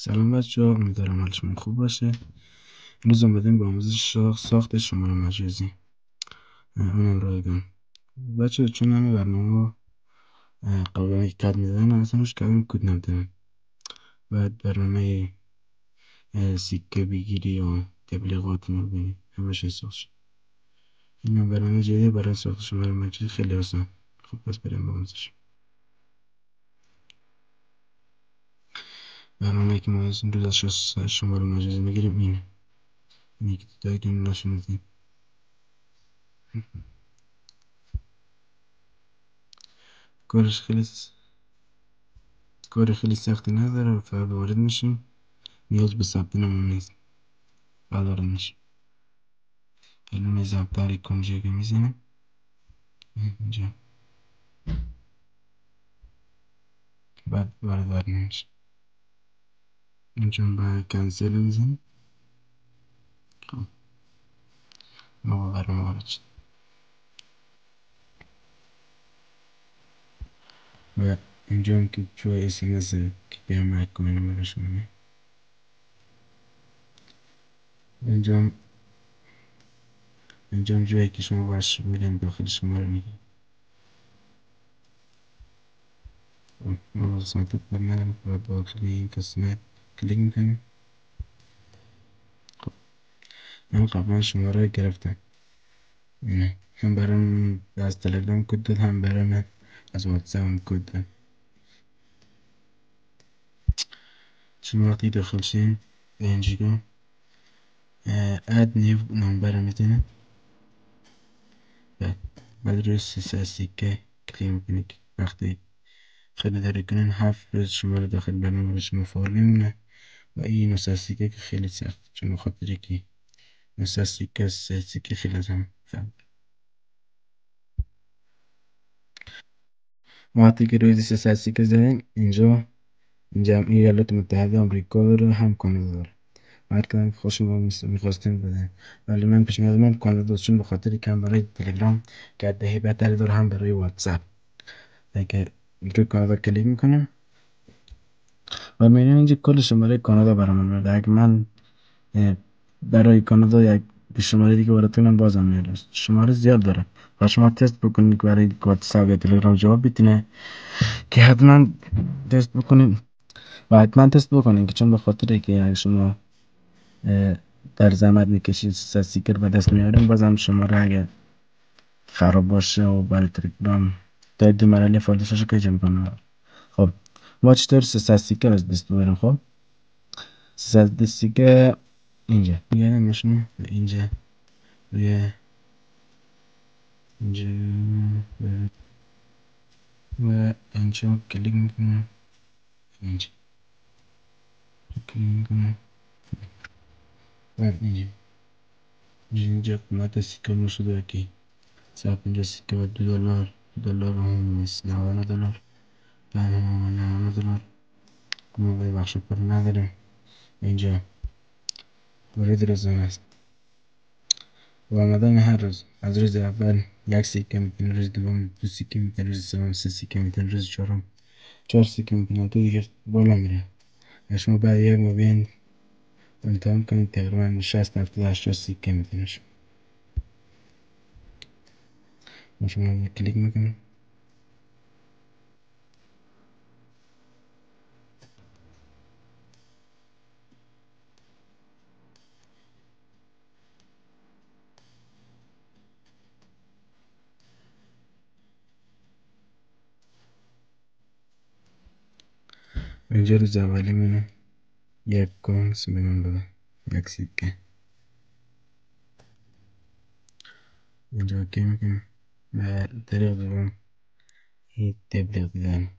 سلام بچه‌ها، امیدوارم حال شما خوب باشه. امروز اومدیم با آموزش ساخت شماره مجازی، اونم رایگان. بچه چون همه برنامه قابل کد میزنن اصلا روش کد کد نمیدونن. باید برنامه سکه بگیری و تبلیغات مبینی همش ساخت شد. این هم برنامه جدیه برای ساخت شماره مجازی، خیلی آسان. خب پس بریم با آموزش. برنامه که ما از امروز از شماره مجازی میگیریم اینه که دایدون نشون میدیم. کار خیلی سختی نداره، فقط وارد میشیم، نیاز به ثبت نام نیست، فقط وارد میشیم. کلمه ضبط ایکون که میزنیم اینجا، بعد وارد نمیشه. اینجا باید کنسل میزنیم. خب ما برام وارد شد و اینجا هم که جای SMS که بیام رک کنیم برشونه. اینجا هم جایی که شما باش میرین داخل شما رو میگه. ما قسمت برنامه و داخل این قسمت کلیک میکنیم. خب من قبلا شماره رو گرفتم، نه هم برام از تلگرام کد داد، هم برام از واتساپ کد داد. چون وقتی داخل شیم به اینجا اد نیو نمبر رو میزنیم، بعد روی سیکه کلیک میکنید. وقتی خیلی داری کنین 7 روز شما رو داخل برنامه شما فعال میمونه. و این سیکه که خیلی سخت، چون بخاطر که سیکه خیلی لازم فهم. وقتی که روی سیکه زدین اینجا ایالات متحده آمریکا رو هم کانادا داره. هر کدوم که خوشم میخواستیم بدن، ولی من پیشنهاد من کانادا، چون به خاطر کم برای تلگرام گردهی بهتری داره، هم برای واتساپ. اگه روی کانادا کلیک میکنم و میبینیم اینجا کل شماره کانادا برام میاد. اگه من برای کانادا یک شماره دیگه براتونم بازم میاد. شماره زیاد داره و شما تست بکنید که برای واتساپ یا تلگرام جواب بتونه، که حتما تست بکنید که چون به خاطر که اگه شما در زحمت میکشید سیکر به دست میاریم، بازم شماره اگه خراب باشه و برای تلگرام تا دو مرحله فایلش که جمع کنه. خب ما چطور سیکر از دست ببریم؟ خب سیکر اینجا میگه نشون اینجا روی اینجا و اینجا کلیک میکنم، اینجا کلیک میکنم و اینجا قیمت سیکر نشده که اینجا سیکر $2 هم نیست، $90 $90 ما به بخش پر نداریم. اینجا ورود رزومه است و آمدن هر روز. از روز اول یک سیکه میتونه، روز دوم 2 سیکه میتونه، روز سوم 3 سیکه میتونه، روز چهارم 4 سیکه میتونه، تو دیگه بالا میره. شما بعد یک ماه بیاین امتحان کنید، تقریبا 60 70 80 سیکه میتونه. شما کلیک میکنید اینجا روز اولی میمونه یک کانس میمون بده یک سیکه. اینجا اوکی میکنیم و طریق دوم این تبلیغ دیدن.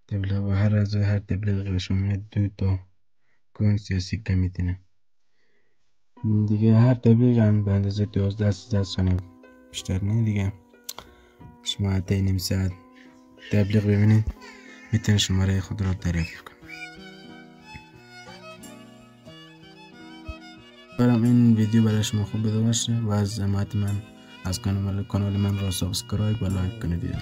تبلیغ و هر تبلیغی به شما 2 تا کوینس یا سیکه میتونه دیگه. هر تبلیغ هم به اندازه 12 ثانیه بیشتر نه دیگه. شما حتی نیم ساعت تبلیغ ببینید میتونه شماره خود را دریافت کنید. برام این ویدیو برای شما خوب بوده باشه و از حمایت من از کانال من را سابسکرایب و لایک کنید.